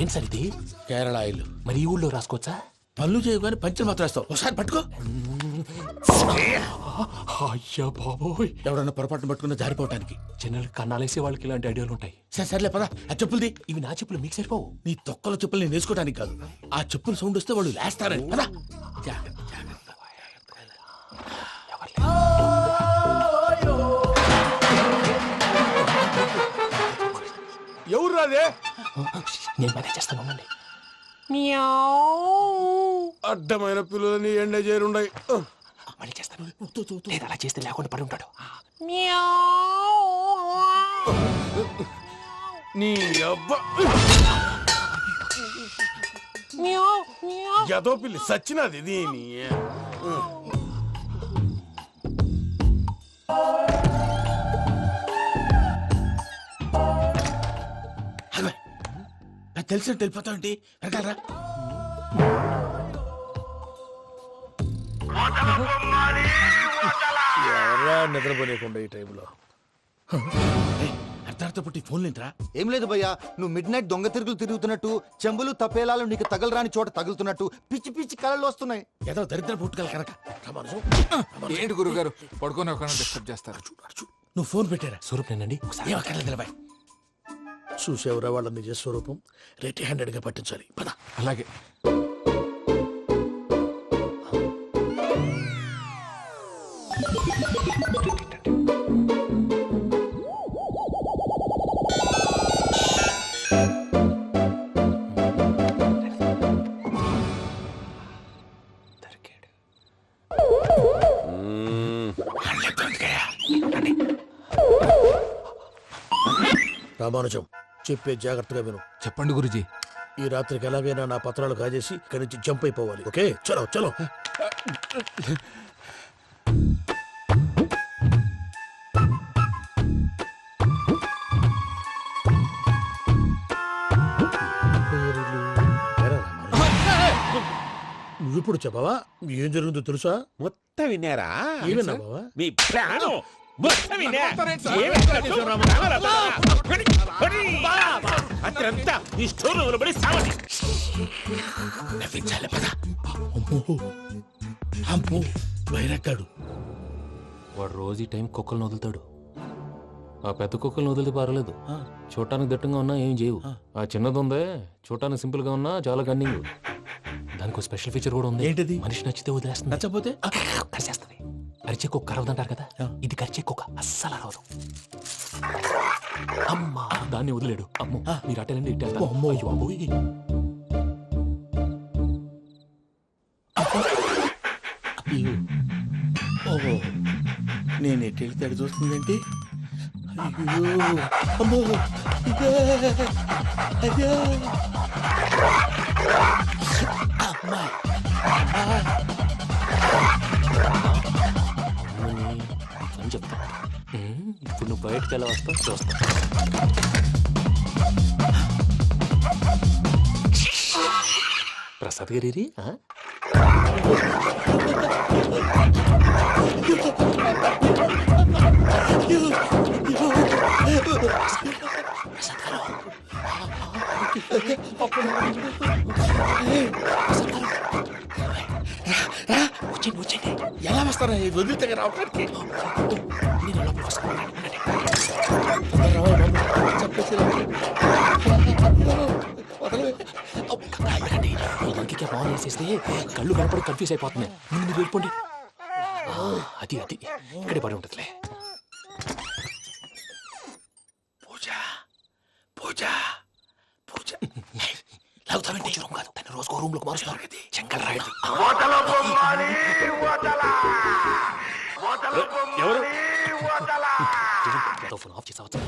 ఏం సార్ ఇది? కేరళ ఆయిల్. మరి ఈ ఊళ్ళో రాసుకోవచ్చా? పనులు చేయగానే పంచర్ మాత్రం వేస్తావు. ఒకసారి పట్టుకో. అయ్యా బాబోయ్, ఎవడన్నా పొరపాటున పట్టుకున్న జారిపోవటానికి. జనరల్ కన్నాలేసే వాళ్ళకి ఇలాంటి ఐడియాలు ఉంటాయి. సర్లే పదా, ఆ చెప్పులది. ఇవి నా చెప్పులు మీకు సరిపోవు. నీ తొక్కల చెప్పులు నేను వేసుకోవడానికి కాదు, ఆ చెప్పులు సౌండ్ వస్తే వాళ్ళు లేస్తారని. పదా. ఎవరు రాదే? నేను పనే చేస్తాను. అడ్డమైన పిల్లలని ఎండ చేరుండయి. మళ్ళీ చేస్తాను. లేదు, అలా చేస్తే లేకుండా పడి ఉంటాడు. నీ అబ్బా ఎదో పిల్లి సచ్చినది దీని. తెలిసినట్టు వెళ్ళిపోతావంటి వెనకాలరా. ఎవరా నిద్రపోలేకుండా ఈ టైంలో? అర్ధార్థ పుట్టి ఫోన్ లేంట్రా. ఏం లేదు భయ్యా, నువ్వు మిడ్ నైట్ దొంగ తిరుగులు తిరుగుతున్నట్టు, చెంబులు తపేలాలు నీకు తగలరాని చోట తగులుతున్నట్టు పిచ్చి పిచ్చి కళలు వస్తున్నాయి. ఏదో దరిద్ర పుట్టుకల కనుక. ఏంటి గురుగారు పడుకొని ఒక డిస్టర్బ్ చేస్తారు? నువ్వు ఫోన్ పెట్టారా? స్వరూప్ నేనండి. ఏం అక్కర్లేదు నిలబాయ్. చూసేవరా వాళ్ళ నిజ స్వరూపం. రెట్టి హ్యాండెడ్ గా పట్టించాలి. పద. అలాగే. రామానుజం, చెప్పే జాగ్రత్తగా విను. చెప్పండి గురుజీ. ఈ రాత్రికి ఎలాగైనా నా పత్రాలు కాజేసి ఇక్కడి నుంచి జంప్ అయిపోవాలి. ఓకే, చలో చలో. నువ్విప్పుడు చెప్పవా ఏం జరుగుతుందో తెలుసా? మొత్తం విన్నారా? ఏమన్నా బావా? మీ ప్రాణం అత్రంతా ఈ స్టోర్ రూమ్ లో పడి సావండి. నవ్వించాలి. పద. అమ్మో అమ్మో, వైరక్కాడు. వాడు రోజు ఈ టైం కుక్కలను వదులుతాడు. ఆ పెద్ద కుక్కలను వదిలితే పర్లేదు, చూడటానికి దట్టంగా ఉన్నా ఏం చేయవు. ఆ చిన్నది ఉందే, చూడటానికి సింపుల్ గా ఉన్నా చాలా కన్నింగ్. దానికి ఒక స్పెషల్ ఫీచర్ కూడా ఉంది. ఏంటిది? మనిషి నచ్చితే వదిలేస్తుంది, నచ్చపోతే కరిచేస్తుంది. అరిచే కుక్క అరవదంటారు కదా, ఇది కరిచే కుక్క అస్సలు అరవదు. అమ్మా, దాన్ని వదిలేడు. అమ్మో, మీరు అటెండి ఇట్టే. అమ్మో. అయ్యో అబ్బోయ్. ఓహో, నేను ఎటు వెళ్తే అటు చూస్తుందేంటి? అయ్యో అమ్మో, అయ్యో అమ్మా. అని చెప్తా. ఇప్పుడు నువ్వు బయటకు ఎలా వస్తావు చూస్తా. ప్రసాద్ గారి వచ్చేయండి వచ్చేయండి. ఎలా వస్తారా? వదిలితే రావడానికి నేను లోపలికి వస్తాను. ఇంకే బాగా వేసేస్తే కళ్ళు కనపడి కన్ఫ్యూజ్ అయిపోతున్నాయి. మీరు వెళ్ళిపోండి. అది అది ఇక్కడే పడి ఉంటుందిలే. పూజ పూజ పూజ లాగుతామంటే రూమ్ కాదు, తను రోజుకో రూమ్ లోకి మారుస్తారు కదా. చెంగల్ రాయడం. ఎవరు? ఫోన్ ఆఫ్ చేసావచ్చు.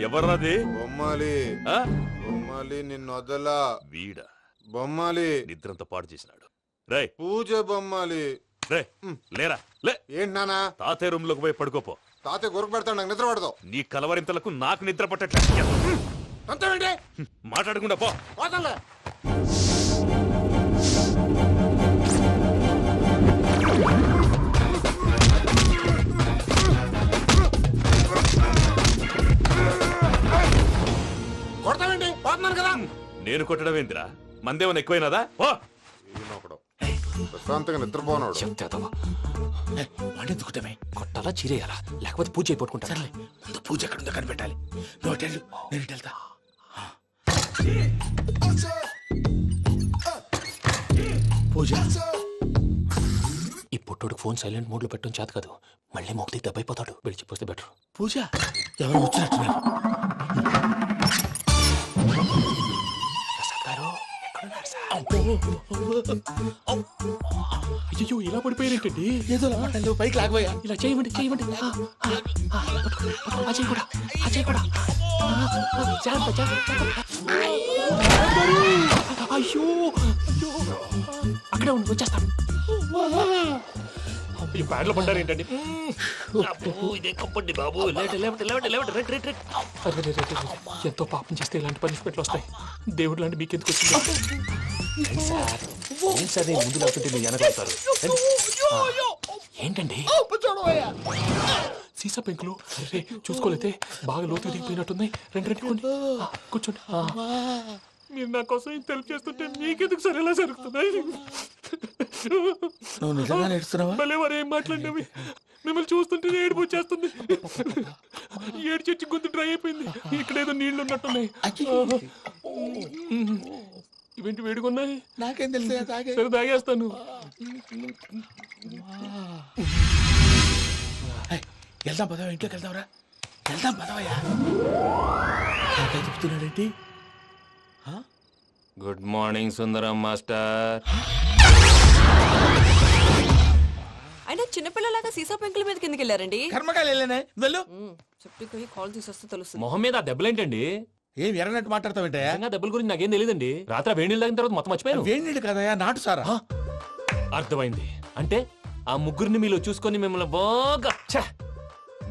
ఎవర్రాది? బొమ్మాలి బొమ్మాలి నిన్ను వదలా. వీడ బొమ్మాలి నిద్రంతా పాడు చేసినాడు. రే పూజ బొమ్మాలి. రే లేరా లే. ఏంటి నానా? తాతయ్య రూమ్ లోకి పోయి పడుకోపో. తాతయ్య గొరకు పెడతాడు, నాకు నిద్ర పడతావు. నీ కలవరింతలకు నాకు నిద్ర పట్టట్లేదు. అంతేంటి? మాట్లాడకుండా పో. పోతాలే. నేను కొట్టడం ఏంటిరా? మందేమన్నా ఎక్కువైనదా? ఓ ఈయనొకడు. ప్రశాంతంగా నిద్రపోనాడు. చెప్తేదవా వాడెందుకుంటామే కొట్టాలా చీరేయాలా లేకపోతే పూజ అయిపోట్టుకుంటా సర్లే ముందు పూజ ఎక్కడ ఉందో కనిపెట్టాలి. నువ్వు అటెళ్ళు, నేను ఇటు వెళ్తా. పూజ ఈ పొట్టోడికి ఫోన్ సైలెంట్ మోడ్ లో పెట్టడం చేత కాదు. మళ్ళీ మొక్కి దెబ్బైపోతాడు. విడిచిపోతే బెటర్. పూజ ఎవరు వచ్చినట్టున్నారు. ప్రసాద్ గారు ఎక్కడున్నారు సార్? అయ్యో ఇలా పడిపోయినట్టండి. ఏదో మాటలు పైకి లాగబోయా. ఇలా చేయమండి చేయమండి. అజయ్ కూడా అజయ్ కూడా జాగ్రత్త జాగ్రత్త జాగ్రత్త. అయ్యో అయ్యో అక్కడే ఉండి వచ్చేస్తాను. ఈ బ్యాడ్లో పడ్డారు ఏంటండి? ఇదే కంపండి బాబు. ఎంతో పాపం చేస్తే ఇలాంటి పనిష్మెంట్లు వస్తాయి. దేవుడు లాంటి మీకెందుకు వచ్చింది? ఏం సార్ నేను ముందు లేకుంటే మీరు వెనకాడతారు. ఏంటండి సీసా పెంకులు? అరే చూసుకోలేతే బాగా లోతు దిగిపోయినట్టున్నాయి. రెండు రెండు కొన్ని కూర్చోండి. మీరు నా కోసం ఇంత హెల్ప్ చేస్తుంటే మీకెందుకు సరే ఎలా జరుగుతున్నాయి? నువ్వు నిజంగా నేర్చుతున్నావా? మళ్ళీ వారు ఏం మాట్లాడినవి మిమ్మల్ని చూస్తుంటే ఏడుపు వచ్చేస్తుంది. ఏడు చచ్చి గొంతు డ్రై అయిపోయింది. ఇక్కడ ఏదో నీళ్లు ఉన్నట్టున్నాయి. ఇవేంటి వేడుకున్నాయి? నాకేం తెలుసు తాగే. సరే తాగేస్తాను. వెళ్దాం పదవా, ఇంట్లోకి వెళ్దాంరా. వెళ్దాం పదవయ్యా. నాకే చెప్తున్నాడేంటి? గుడ్ మార్నింగ్ సుందరం మాస్టర్. అయినా చిన్నపిల్లలాగా సీసా పెంకుల మీద కిందకి వెళ్ళారండి. కర్మకాయలు వెళ్ళానే, వెళ్ళు. చెట్టుకి కాల్ తీసేస్తే తెలుస్తుంది. మొహం మీద ఆ దెబ్బలేంటండి? ఏం ఎర్రనట్టు మాట్లాడతావేంటయ్యా? నిజంగా దెబ్బల గురించి నాకేం తెలియదండి. రాత్రి వేడి నీళ్ళు తాగిన తర్వాత మొత్తం మర్చిపోయాను. వేణిడు కదయ్యా, నాటు సారా. అర్థమైంది. అంటే ఆ ముగ్గురిని మీలో చూసుకొని మిమ్మల్ని బాగా ఛ!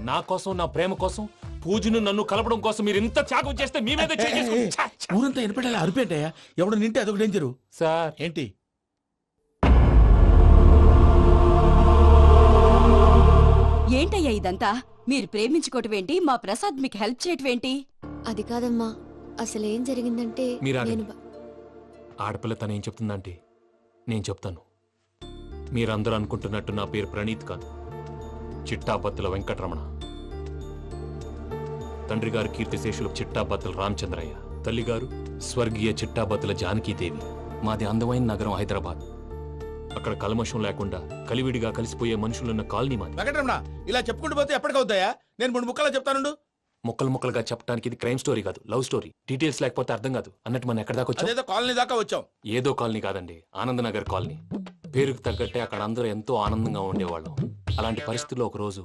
నా కోసం నా ప్రేమ కోసం పూజను నన్ను కలపడం కోసం మీరు ఇంత త్యాగం చేస్తే మీ మీద చేయి చేసుకుని ఛ! ఛ! ఊరంతా వినపడేలా అరిపేంటయ్యా. ఎవడు నింటే అదొక డేంజరు. సార్ ఏంటి? ఏంటయ్యా ఇదంతా? మీరు ప్రేమించుకోవటం ఏంటి? మా ప్రసాద్ మీకు హెల్ప్ చేయటం ఏంటి? అది కాదమ్మా, అసలేం జరిగిందంటే మీరు నేను ఆగండి. ఆడపిల్ల తనేం చెప్తుందంటే నేను చెప్తాను. మీరందరూ అనుకుంటున్నట్టు నా పేరు ప్రణీత్ కాదు, చిట్టాబత్తుల వెంకటరమణ. తండ్రి గారు కీర్తిశేషులు చిట్టాబత్తుల రామచంద్రయ్య, తల్లిగారు స్వర్గీయ చిట్టాబత్తుల జానకీదేవి. మాది అందమైన నగరం హైదరాబాద్. అక్కడ కల్మషం లేకుండా కలివిడిగా కలిసిపోయే మనుషులున్న కాలనీ మాది. వెంకటరమణ, ఇలా చెప్పుకుంటూ పోతే ఎప్పటికవుతాయా? నేను 3 ముక్కలా చెప్తానుండు. ముక్కలు ముక్కలుగా చెప్పడానికి ఇది క్రైమ్ స్టోరీ కాదు, లవ్ స్టోరీ. డీటెయిల్స్ లేకపోతే అర్థం కాదు. అన్నట్టు మనం ఎక్కడ దాకా వచ్చాం? అదేదో కాలనీ దాకా వచ్చాం. ఏదో కాలనీ కాదండి, ఆనందనగర్ కాలనీ. పేరుకు తగ్గట్టే అక్కడ అందరూ ఎంతో ఆనందంగా ఉండేవాళ్ళం. అలాంటి పరిస్థితుల్లో ఒక రోజు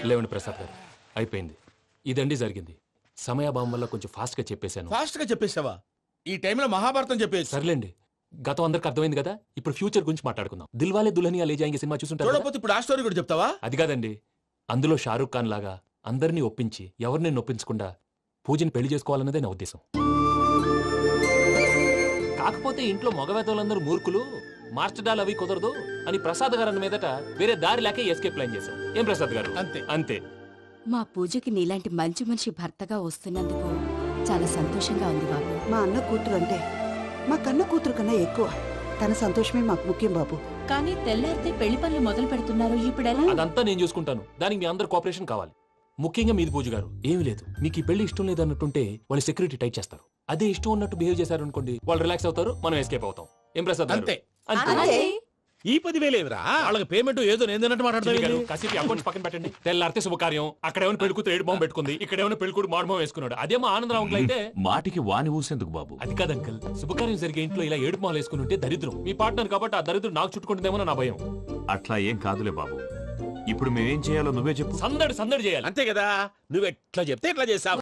లేవండి ప్రసాద్ గారు, అయిపోయింది. ఇదండి జరిగింది. సమయాభావం వల్ల కొంచెం ఫాస్ట్ గా చెప్పేశాను. ఫాస్ట్ గా చెప్పేసావా? ఈ టైంలో మహాభారతం చెప్పేసి. సర్లేండి, గతం అందరికి అర్థమైంది కదా. ఇప్పుడు ఫ్యూచర్ గురించి మాట్లాడుకుందాం. దిల్వాలే దుల్హనియా లే జాయేంగే సినిమా చూసుంటారు కదా? చూడకపోతే ఇప్పుడు ఆ స్టోరీ కూడా చెప్తావా? అది కాదండి, అందులో షారూక్ ఖాన్ లాగా అందరినీ ఒప్పించి ఎవరిని నొప్పించకుండా పూజని పెళ్లి చేసుకోవాలన్నదే నా ఉద్దేశం. కాకపోతే ఇంట్లో మగవేతలందరూ మూర్ఖులు, మార్చడాలు అవి కుదరదు అని ప్రసాద్ గారు అన్న మీదట వేరే దారి లేక ఎస్కేప్ ప్లాన్ చేశాం. ఏం ప్రసాద్ గారు? అంతే అంతే. మా పూజకి నీలాంటి మంచి మనిషి భర్తగా వస్తున్నందుకు చాలా సంతోషంగా ఉంది బాబు. మా అన్న కూతురు అంటే మా కన్న కూతురు కన్నా ఎక్కువ. తన సంతోషమే మాకు ముఖ్యం బాబు. కానీ తెల్లారితే పెళ్లి పనులు మొదలు పెడుతున్నారు, ఇప్పుడెలా? అదంతా నేను చూసుకుంటాను. దానికి మీ అందరు కోఆపరేషన్ కావాలి. ముఖ్యంగా మీది పూజ గారు. ఏమీ లేదు, మీకు ఈ పెళ్లి ఇష్టం లేదు అన్నట్టుంటే వాళ్ళు సెక్యూరిటీ టైట్ చేస్తారు. అదే ఇష్టం ఉన్నట్టు బిహేవ్ చేశారు అనుకోండి, వాళ్ళు రిలాక్స్ అవుతారు, మనం ఎస్కేప్ అవుతాం. ఏం ప్రసాద్ గారు? అంతే. అలాగే. ఈ 10,000 ఏమిరా? వాళ్ళకి పేమెంట్ ఏదో నేందన్నట్టు చిన్ని గారు, మాట్లాడతాను. కాసేపు అకౌంట్స్ పక్కన పెట్టండి. తెల్లారితే శుభకార్యం. అక్కడేమైనా పెళ్ళికూతురు ఏడు బాంబు పెట్టుకుంది, ఇక్కడేమైనా పెళ్ళికూడు మాడు బాంబు వేసుకున్నాడు. అదేమో ఆనందరావు అంకుల్ అయితే మాటికి వాని ఊసేందుకు బాబు? అది కాదు అంకుల్, శుభకార్యం జరిగే ఇంట్లో ఇలా ఏడు మాలు వేసుకుని ఉంటే దరిద్రం. మీ పార్ట్నర్ కాబట్టి ఆ దరిద్రం నాకు చుట్టుకుంటుందేమో నా భయం. అట్లా ఏం కాదులే బాబు. ఇప్పుడు మేమేం చేయాలో నువ్వే చెప్పు. సందడి సందడి చేయాలి. అంతే కదా, నువ్వు ఎట్లా చెప్తే ఎట్లా చేసావు.